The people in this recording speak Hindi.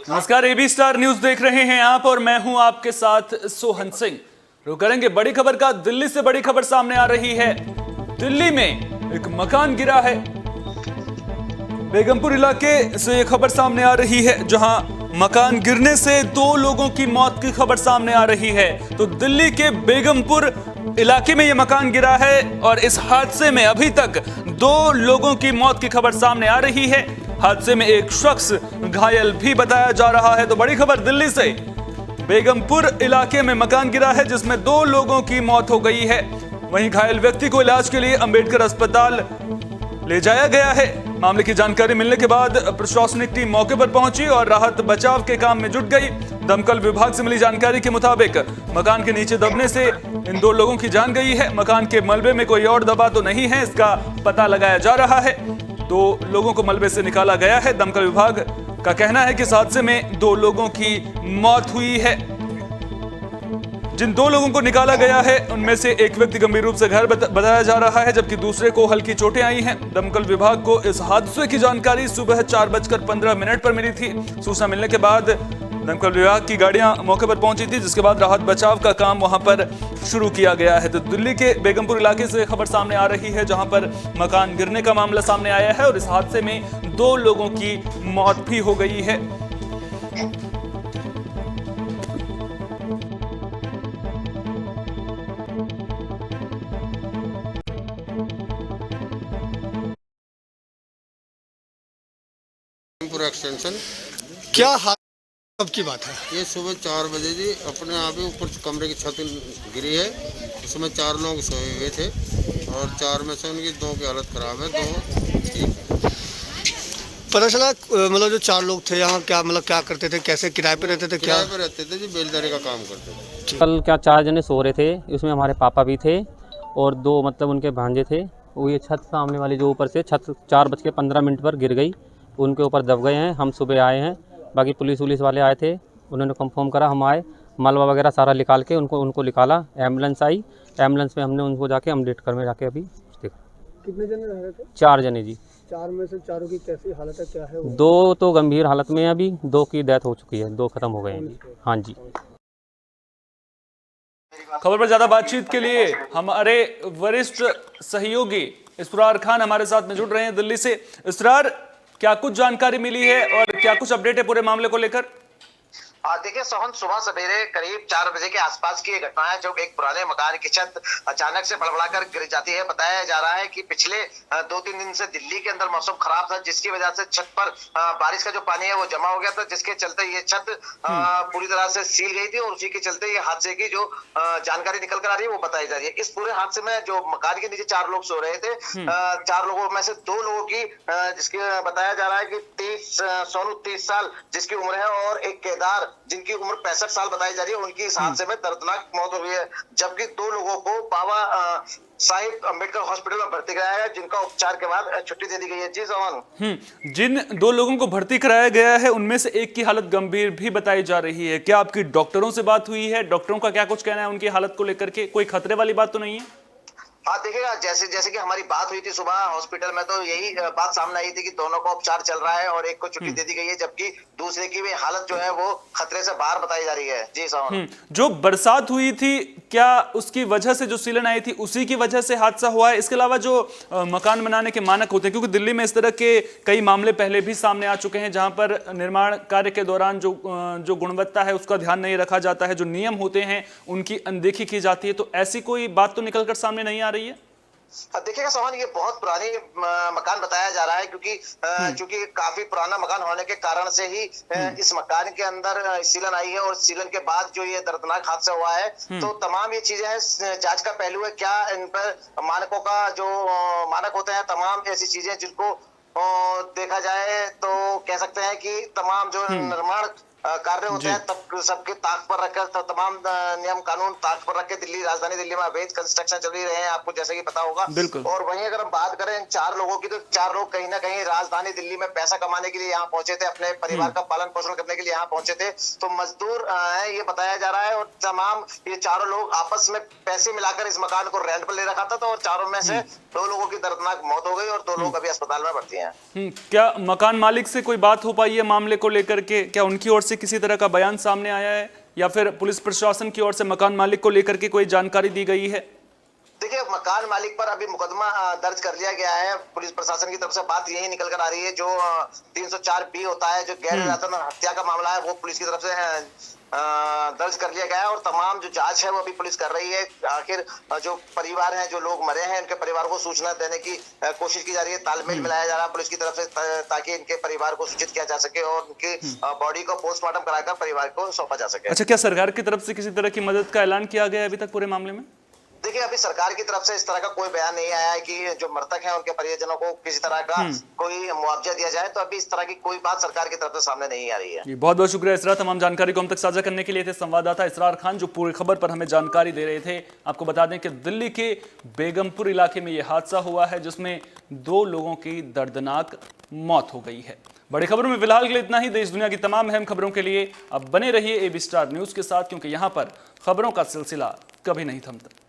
नमस्कार, एबी स्टार न्यूज देख रहे हैं आप और मैं हूं आपके साथ सोहन सिंह। रुक करेंगे बड़ी खबर का। दिल्ली से बड़ी खबर सामने आ रही है। दिल्ली में एक मकान गिरा है। बेगमपुर इलाके से ये खबर सामने आ रही है, जहां मकान गिरने से 2 लोगों की मौत की खबर सामने आ रही है। तो दिल्ली के बेगमपुर इलाके में ये मकान गिरा है और इस हादसे में अभी तक 2 लोगों की मौत की खबर सामने आ रही है। हादसे में एक शख्स घायल भी बताया जा रहा है। तो बड़ी खबर दिल्ली से, बेगमपुर इलाके में मकान गिरा है जिसमें 2 लोगों की मौत हो गई है। वहीं घायल व्यक्ति को इलाज के लिए अंबेडकर अस्पताल ले जाया गया है। मामले की जानकारी मिलने के बाद प्रशासनिक टीम मौके पर पहुंची और राहत बचाव के काम में जुट गई। दमकल विभाग से मिली जानकारी के मुताबिक मकान के नीचे दबने से इन 2 लोगों की जान गई है। मकान के मलबे में कोई और दबा तो नहीं है, इसका पता लगाया जा रहा है। 2 लोगों को मलबे से निकाला गया है। दमकल विभाग का कहना है कि इस हादसे में 2 लोगों की मौत हुई है। जिन 2 लोगों को निकाला गया है उनमें से एक व्यक्ति गंभीर रूप से घायल बताया जा रहा है, जबकि दूसरे को हल्की चोटें आई हैं। दमकल विभाग को इस हादसे की जानकारी सुबह 4:15 पर मिली थी। सूचना मिलने के बाद दमकल विभाग की गाड़ियां मौके पर पहुंची थी, जिसके बाद राहत बचाव का काम वहां पर शुरू किया गया है। तो दिल्ली के बेगमपुर इलाके से खबर सामने आ रही है, जहां पर मकान गिरने का मामला सामने आया है और इस हादसे में 2 लोगों की मौत भी हो गई है। एक्सटेंशन क्या हाल कब की बात है? ये सुबह 4 बजे जी अपने आप ही ऊपर कमरे की छत गिरी है। उसमें 4 लोग सोए हुए थे और 4 में से उनकी 2 की हालत खराब है, 2 ठीक। पता चला मतलब जो 4 लोग थे यहाँ क्या करते थे, कैसे किराए पे रहते थे? किराए पे रहते थे जी, बेलदारी का काम करते थे। कल 4 जने सो रहे थे, उसमें हमारे पापा भी थे और 2 उनके भांजे थे। वो ये छत सामने वाली जो ऊपर से छत 4:15 पर गिर गई, उनके ऊपर दब गए हैं। हम सुबह आए हैं, बाकी पुलिस वाले आए थे, उन्होंने कंफर्म करा। हम आए, मलबा वगैरह सारा निकाल के उनको निकाला। एम्बुलेंस आई, एम्बुलेंस में हमने उनको जाके अम्बेडकर में जाके अभी देखा। कितने जने रह रहे थे? 4 जने जी। 4 में से 4 की कैसी हालत है, क्या है वो? 2 तो गंभीर हालत में है, अभी 2 की डेथ हो चुकी है, 2 खत्म हो गए हैं जी। हाँ जी। खबर पर ज्यादा बातचीत के लिए हमारे वरिष्ठ सहयोगी इसरार खान हमारे साथ में जुड़ रहे हैं दिल्ली से। इसरार, क्या कुछ जानकारी मिली है और क्या कुछ अपडेट है पूरे मामले को लेकर? देखिए सोहन, सुबह सवेरे करीब 4 बजे के आसपास की घटना है, जब एक पुराने मकान की छत अचानक से बड़बड़ाकर गिर जाती है। बताया जा रहा है कि पिछले 2-3 दिन से दिल्ली के अंदर मौसम खराब था, जिसकी वजह से छत पर बारिश का जो पानी है वो जमा हो गया था, जिसके चलते ये छत पूरी तरह से सील गई थी और उसी के चलते ये हादसे की जो जानकारी निकल कर आ रही है वो बताई जा रही है। इस पूरे हादसे में जो मकान के नीचे 4 लोग सो रहे थे, 4 लोगों में से 2 लोगों की जिसके बताया जा रहा है कि सोनू 30 साल जिसकी उम्र है और एक केदार जिनकी उम्र 65 साल बताई जा रही है, उनकी इस हादसे में दर्दनाक मौत हो गई है। जबकि 2 लोगों को बाबा साहिब अंबेडकर हॉस्पिटल में भर्ती कराया है, जिनका उपचार के बाद छुट्टी दे दी गई है। जी सोहन, जिन 2 लोगों को भर्ती कराया गया है उनमें से एक की हालत गंभीर भी बताई जा रही है। क्या आपकी डॉक्टरों से बात हुई है? डॉक्टरों का क्या कुछ कहना है उनकी हालत को लेकर के? कोई खतरे वाली बात तो नहीं है? देखिएगा, जैसे कि हमारी बात हुई थी सुबह हॉस्पिटल में, तो यही बात सामने आई थी कि दोनों का उपचार चल रहा है और एक को छुट्टी दे दी गई है, जबकि दूसरे की भी हालत जो है वो खतरे से बाहर बताई जा रही है। जी साहब, जो बरसात हुई थी, क्या उसकी वजह से जो सीलन आई थी उसी की वजह से हादसा हुआ है? इसके अलावा जो मकान बनाने के मानक होते हैं, क्योंकि दिल्ली में इस तरह के कई मामले पहले भी सामने आ चुके हैं, जहां पर निर्माण कार्य के दौरान जो गुणवत्ता है उसका ध्यान नहीं रखा जाता है, जो नियम होते हैं उनकी अनदेखी की जाती है। तो ऐसी कोई बात तो निकलकर सामने नहीं आ रही है? देखिएगा सोहन, ये बहुत पुरानी मकान बताया जा रहा है, क्योंकि काफी पुराना मकान होने के कारण से ही इस मकान के अंदर सीलन आई है और सीलन के बाद जो ये दर्दनाक हादसा हुआ है। तो तमाम ये चीजें हैं, जांच का पहलू है। क्या इन पर मानकों का जो मानक होते हैं, तमाम ऐसी चीजें जिनको देखा जाए तो कह सकते हैं कि तमाम जो निर्माण कार्य होते हैं तब सबके ताक पर रखकर तो तमाम नियम कानून ताक पर रख के दिल्ली, राजधानी दिल्ली में अवैध कंस्ट्रक्शन चल ही रहे हैं, आपको जैसे कि पता होगा। बिल्कुल। और वहीं अगर हम बात करें इन 4 लोगों की, तो 4 लोग कहीं ना कहीं राजधानी दिल्ली में पैसा कमाने के लिए यहाँ पहुंचे थे, अपने परिवार का पालन पोषण करने के लिए यहाँ पहुंचे थे। तो मजदूर है ये बताया जा रहा है, और तमाम ये 4 लोग आपस में पैसे मिलाकर इस मकान को रेंट पर ले रखा था। तो और 4 में से 2 लोगों की दर्दनाक मौत हो गई और 2 लोग अभी अस्पताल में भर्ती हैं। क्या मकान मालिक से कोई बात हो पाई है मामले को लेकर के? क्या उनकी ओर से किसी तरह का बयान सामने आया है, या फिर पुलिस प्रशासन की ओर से मकान मालिक को लेकर के कोई जानकारी दी गई है? देखिए, मकान मालिक पर अभी मुकदमा दर्ज कर लिया गया है। पुलिस प्रशासन की तरफ से बात यही निकल कर आ रही है, जो 304B होता है, जो गैर इरादतन हत्या का मामला है, वो पुलिस की तरफ से दर्ज कर लिया गया है। और तमाम जो जांच है वो अभी पुलिस कर रही है। आखिर जो परिवार हैं, जो लोग मरे हैं, इनके परिवार को सूचना देने की कोशिश की जा रही है, तालमेल मिलाया जा रहा है पुलिस की तरफ से, ताकि इनके परिवार को सूचित किया जा सके और उनकी बॉडी को पोस्टमार्टम कराकर परिवार को सौंपा जा सके। अच्छा, क्या सरकार की तरफ से किसी तरह की मदद का ऐलान किया गया है अभी तक पूरे मामले में? देखिए, अभी सरकार की तरफ से इस तरह का कोई बयान नहीं आया है कि जो मृतक हैं उनके परिजनों को किसी तरह का कोई मुआवजा दिया जाए। तो अभी इस तरह की कोई बात सरकार की तरफ से सामने नहीं आ रही है। जी, बहुत बहुत शुक्रिया इसरार, तमाम जानकारी को हम तक साझा करने के लिए थे संवाददाता इसरार खान, जो पूरी खबर पर हमें जानकारी दे रहे थे। आपको बता दें कि दिल्ली के बेगमपुर इलाके में यह हादसा हुआ है, जिसमें 2 लोगों की दर्दनाक मौत हो गई है। बड़ी खबरों में फिलहाल के लिए इतना ही। देश दुनिया की तमाम अहम खबरों के लिए अब बने रहिए AB स्टार न्यूज के साथ, क्योंकि यहां पर खबरों का सिलसिला कभी नहीं थमता।